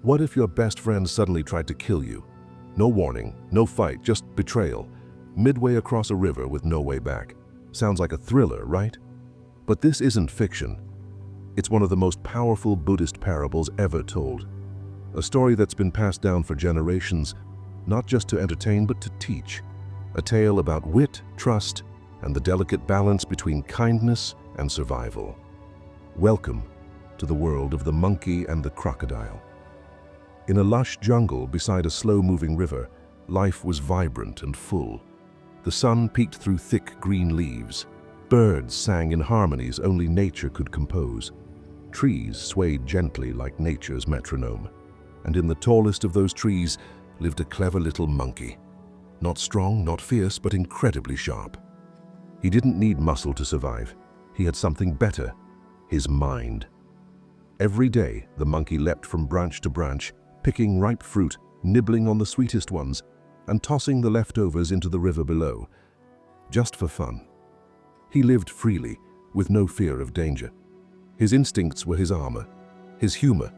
What if your best friend suddenly tried to kill you? No warning, no fight, just betrayal. Midway across a river with no way back. Sounds like a thriller, right? But this isn't fiction. It's one of the most powerful Buddhist parables ever told. A story that's been passed down for generations, not just to entertain but to teach. A tale about wit, trust, and the delicate balance between kindness and survival. Welcome to the world of the monkey and the crocodile. In a lush jungle beside a slow-moving river, life was vibrant and full. The sun peeked through thick green leaves. Birds sang in harmonies only nature could compose. Trees swayed gently like nature's metronome. And in the tallest of those trees lived a clever little monkey. Not strong, not fierce, but incredibly sharp. He didn't need muscle to survive. He had something better, his mind. Every day, the monkey leapt from branch to branch, picking ripe fruit, nibbling on the sweetest ones, and tossing the leftovers into the river below, just for fun. He lived freely, with no fear of danger. His instincts were his armor, his humor,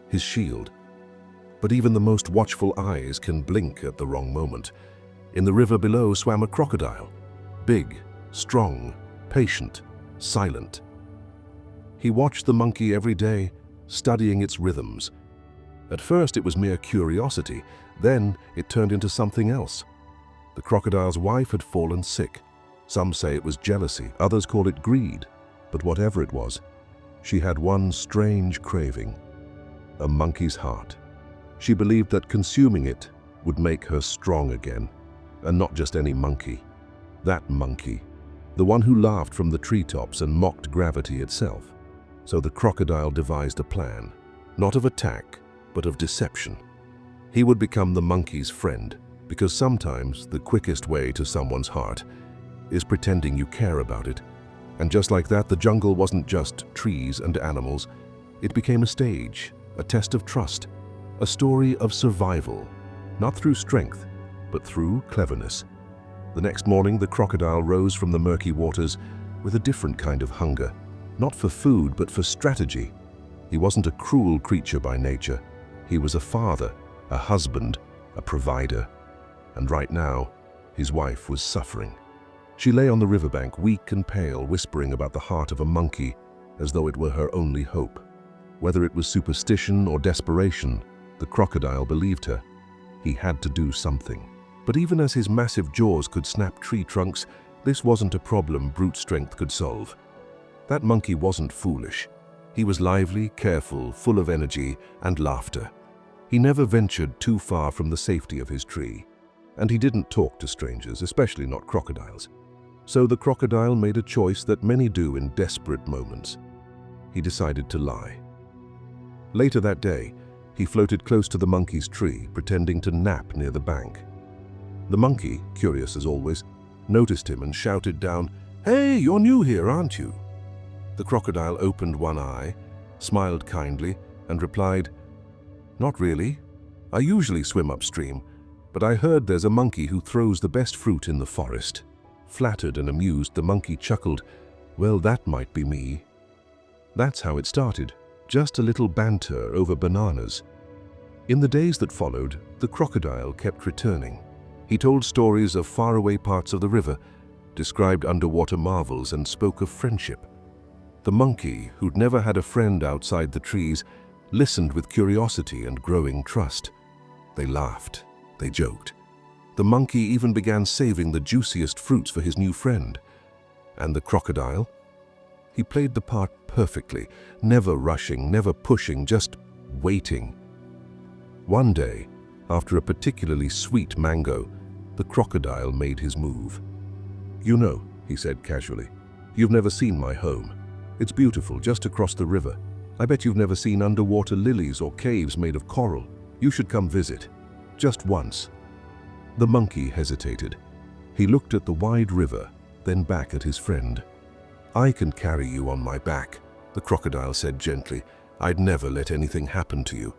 his shield. But even the most watchful eyes can blink at the wrong moment. In the river below swam a crocodile, big, strong, patient, silent. He watched the monkey every day, studying its rhythms. At first it was mere curiosity, then it turned into something else. The crocodile's wife had fallen sick. Some say it was jealousy, others call it greed. But whatever it was, she had one strange craving, a monkey's heart. She believed that consuming it would make her strong again, and not just any monkey. That monkey, the one who laughed from the treetops and mocked gravity itself. So the crocodile devised a plan, not of attack, but of deception. He would become the monkey's friend, because sometimes the quickest way to someone's heart is pretending you care about it. And just like that, the jungle wasn't just trees and animals. It became a stage, a test of trust, a story of survival, not through strength, but through cleverness. The next morning, the crocodile rose from the murky waters with a different kind of hunger, not for food, but for strategy. He wasn't a cruel creature by nature. He was a father, a husband, a provider. And right now, his wife was suffering. She lay on the riverbank, weak and pale, whispering about the heart of a monkey as though it were her only hope. Whether it was superstition or desperation, the crocodile believed her. He had to do something. But even as his massive jaws could snap tree trunks, this wasn't a problem brute strength could solve. That monkey wasn't foolish. He was lively, careful, full of energy and laughter. He never ventured too far from the safety of his tree. And he didn't talk to strangers, especially not crocodiles. So the crocodile made a choice that many do in desperate moments. He decided to lie. Later that day, he floated close to the monkey's tree, pretending to nap near the bank. The monkey, curious as always, noticed him and shouted down, "Hey, you're new here, aren't you?" The crocodile opened one eye, smiled kindly, and replied, "Not really. I usually swim upstream, but I heard there's a monkey who throws the best fruit in the forest." Flattered and amused, the monkey chuckled, "Well, that might be me." That's how it started, just a little banter over bananas. In the days that followed, the crocodile kept returning. He told stories of faraway parts of the river, described underwater marvels, and spoke of friendship. The monkey, who'd never had a friend outside the trees, listened with curiosity and growing trust. They laughed, they joked. The monkey even began saving the juiciest fruits for his new friend. And the crocodile? He played the part perfectly, never rushing, never pushing, just waiting. One day, after a particularly sweet mango, the crocodile made his move. "You know," he said casually, "you've never seen my home. It's beautiful, just across the river. I bet you've never seen underwater lilies or caves made of coral. You should come visit. Just once." The monkey hesitated. He looked at the wide river, then back at his friend. "I can carry you on my back," the crocodile said gently. "I'd never let anything happen to you."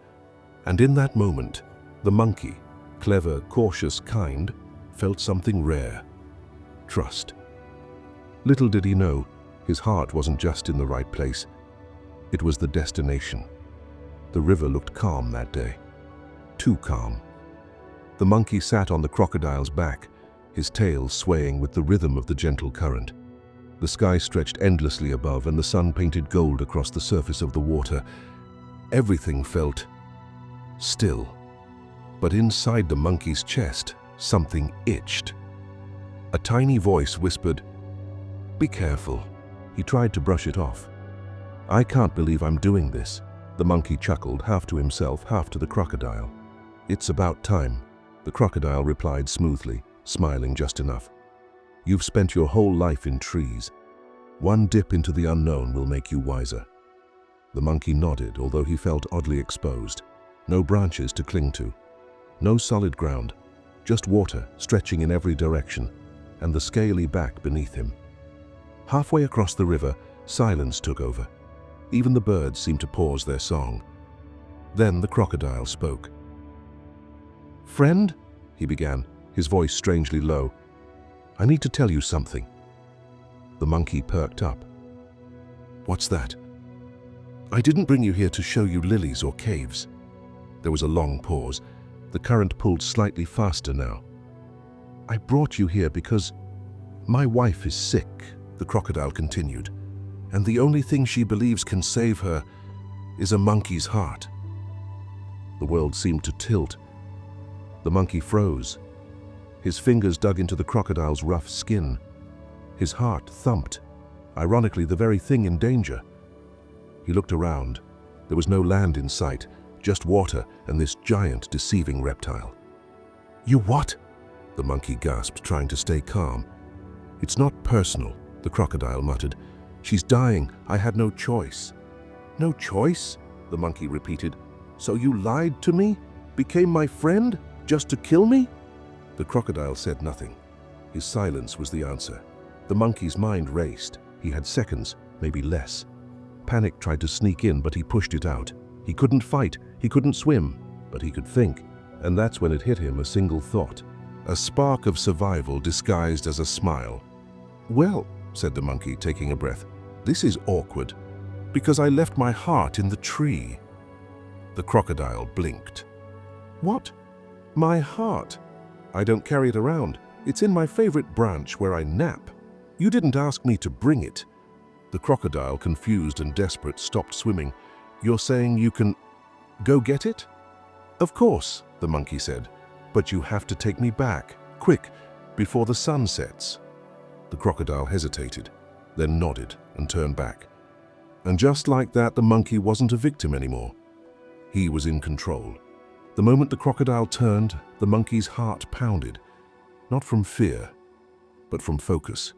And in that moment, the monkey, clever, cautious, kind, felt something rare: trust. Little did he know, his heart wasn't just in the right place. It was the destination. The river looked calm that day. Too calm. The monkey sat on the crocodile's back, his tail swaying with the rhythm of the gentle current. The sky stretched endlessly above, and the sun painted gold across the surface of the water. Everything felt still. But inside the monkey's chest, something itched. A tiny voice whispered, "Be careful." He tried to brush it off. "I can't believe I'm doing this." The monkey chuckled, half to himself, half to the crocodile. "It's about time," the crocodile replied smoothly, smiling just enough. "You've spent your whole life in trees. One dip into the unknown will make you wiser." The monkey nodded, although he felt oddly exposed. No branches to cling to. No solid ground. Just water stretching in every direction, and the scaly back beneath him. Halfway across the river, silence took over. Even the birds seemed to pause their song. Then the crocodile spoke. "Friend," he began, his voice strangely low, "I need to tell you something." The monkey perked up. "What's that?" "I didn't bring you here to show you lilies or caves." There was a long pause. The current pulled slightly faster now. "I brought you here because my wife is sick," the crocodile continued, "and the only thing she believes can save her is a monkey's heart." The world seemed to tilt. The monkey froze. His fingers dug into the crocodile's rough skin. His heart thumped, ironically the very thing in danger. He looked around. There was no land in sight, just water and this giant, deceiving reptile. "You what?" the monkey gasped, trying to stay calm. "It's not personal," the crocodile muttered. "She's dying. I had no choice." "No choice?" the monkey repeated. "So you lied to me? Became my friend? Just to kill me?" The crocodile said nothing. His silence was the answer. The monkey's mind raced. He had seconds, maybe less. Panic tried to sneak in, but he pushed it out. He couldn't fight, he couldn't swim, but he could think. And that's when it hit him, a single thought. A spark of survival disguised as a smile. "Well," said the monkey, taking a breath, "this is awkward, because I left my heart in the tree." The crocodile blinked. "What? My heart? I don't carry it around. It's in my favorite branch where I nap. You didn't ask me to bring it." The crocodile, confused and desperate, stopped swimming. "You're saying you can go get it?" "Of course," the monkey said, "but you have to take me back, quick, before the sun sets." The crocodile hesitated, then nodded and turned back. And just like that, the monkey wasn't a victim anymore. He was in control. The moment the crocodile turned, the monkey's heart pounded, not from fear, but from focus.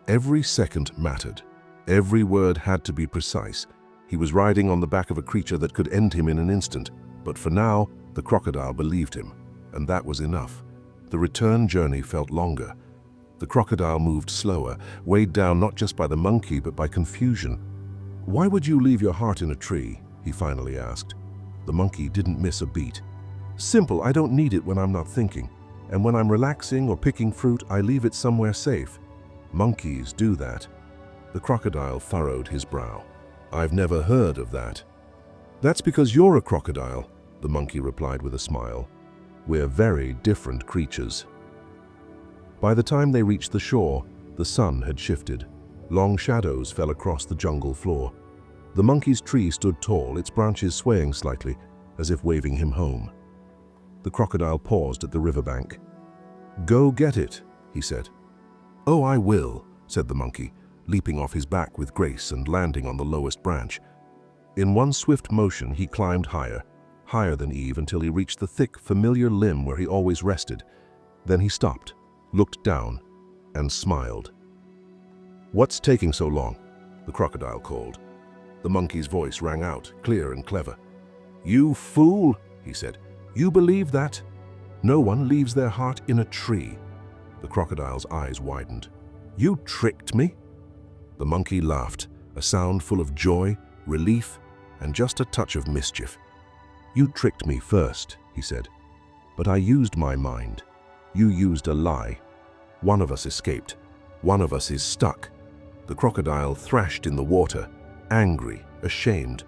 Every second mattered. Every word had to be precise. He was riding on the back of a creature that could end him in an instant, but for now, the crocodile believed him, and that was enough. The return journey felt longer. The crocodile moved slower, weighed down not just by the monkey, but by confusion. "Why would you leave your heart in a tree?" he finally asked. The monkey didn't miss a beat. "Simple, I don't need it when I'm not thinking. And when I'm relaxing or picking fruit, I leave it somewhere safe. Monkeys do that." The crocodile furrowed his brow. "I've never heard of that." "That's because you're a crocodile," the monkey replied with a smile. "We're very different creatures." By the time they reached the shore, the sun had shifted. Long shadows fell across the jungle floor. The monkey's tree stood tall, its branches swaying slightly, as if waving him home. The crocodile paused at the riverbank. "Go get it," he said. "Oh, I will," said the monkey, leaping off his back with grace and landing on the lowest branch. In one swift motion, he climbed higher, higher than Eve, until he reached the thick, familiar limb where he always rested. Then he stopped, looked down, and smiled. "What's taking so long?" the crocodile called. The monkey's voice rang out, clear and clever. "You fool," he said. "You believe that? No one leaves their heart in a tree." The crocodile's eyes widened. "You tricked me?" The monkey laughed, a sound full of joy, relief, and just a touch of mischief. "You tricked me first," he said. "But I used my mind. You used a lie. One of us escaped. One of us is stuck." The crocodile thrashed in the water, angry, ashamed.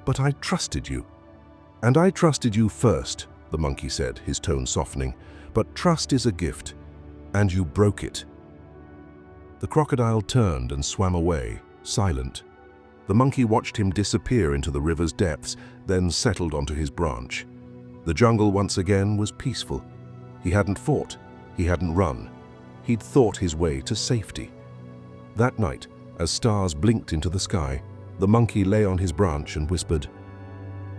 "But I trusted you." "And I trusted you first," the monkey said, his tone softening. "But trust is a gift, and you broke it." The crocodile turned and swam away, silent. The monkey watched him disappear into the river's depths, then settled onto his branch. The jungle once again was peaceful. He hadn't fought, he hadn't run. He'd thought his way to safety. That night, as stars blinked into the sky, the monkey lay on his branch and whispered,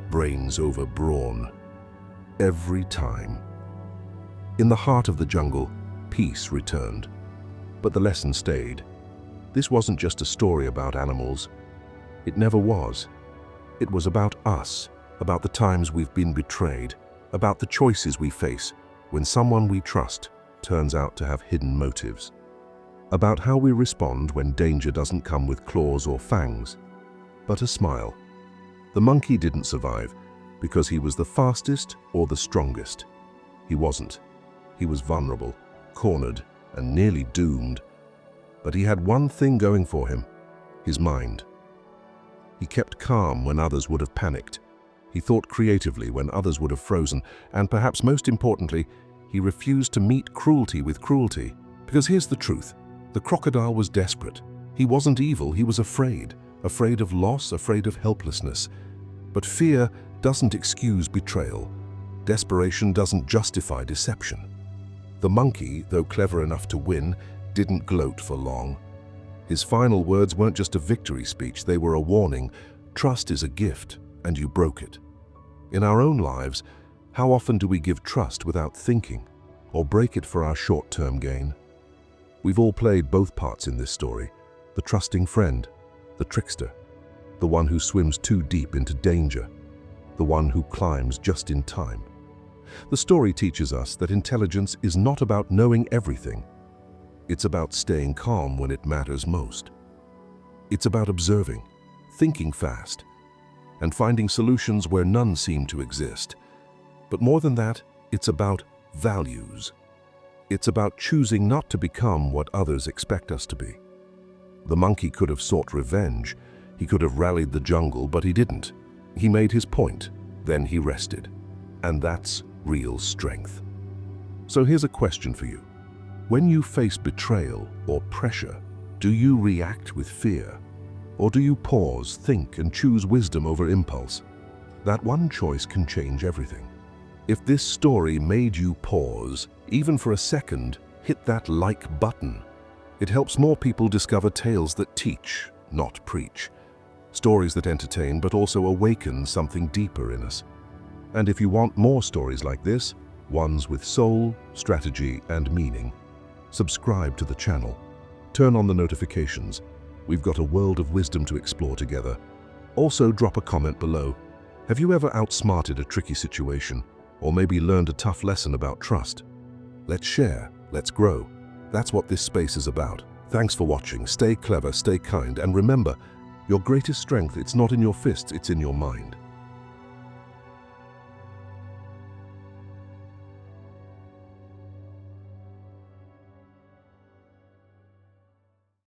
"Brains over brawn. Every time." In the heart of the jungle, peace returned. But the lesson stayed. This wasn't just a story about animals. It never was. It was about us, about the times we've been betrayed, about the choices we face when someone we trust turns out to have hidden motives, about how we respond when danger doesn't come with claws or fangs, but a smile. The monkey didn't survive because he was the fastest or the strongest. He wasn't. He was vulnerable, cornered, and nearly doomed. But he had one thing going for him: his mind. He kept calm when others would have panicked. He thought creatively when others would have frozen. And perhaps most importantly, he refused to meet cruelty with cruelty. Because here's the truth: the crocodile was desperate. He wasn't evil, he was afraid. Afraid of loss, afraid of helplessness. But fear doesn't excuse betrayal. Desperation doesn't justify deception. The monkey, though clever enough to win, didn't gloat for long. His final words weren't just a victory speech, they were a warning. Trust is a gift, and you broke it. In our own lives, how often do we give trust without thinking, or break it for our short-term gain? We've all played both parts in this story: the trusting friend, the trickster, the one who swims too deep into danger, the one who climbs just in time. The story teaches us that intelligence is not about knowing everything. It's about staying calm when it matters most. It's about observing, thinking fast, and finding solutions where none seem to exist. But more than that, it's about values. It's about choosing not to become what others expect us to be. The monkey could have sought revenge. He could have rallied the jungle, but he didn't. He made his point, then he rested. And that's real strength. So here's a question for you. When you face betrayal or pressure, do you react with fear? Or do you pause, think, and choose wisdom over impulse? That one choice can change everything. If this story made you pause, even for a second, hit that like button. It helps more people discover tales that teach, not preach. Stories that entertain but also awaken something deeper in us. And if you want more stories like this, ones with soul, strategy, and meaning, subscribe to the channel. Turn on the notifications. We've got a world of wisdom to explore together. Also, drop a comment below. Have you ever outsmarted a tricky situation, or maybe learned a tough lesson about trust? Let's share, let's grow. That's what this space is about. Thanks for watching. Stay clever, stay kind, and remember, your greatest strength, it's not in your fists, it's in your mind.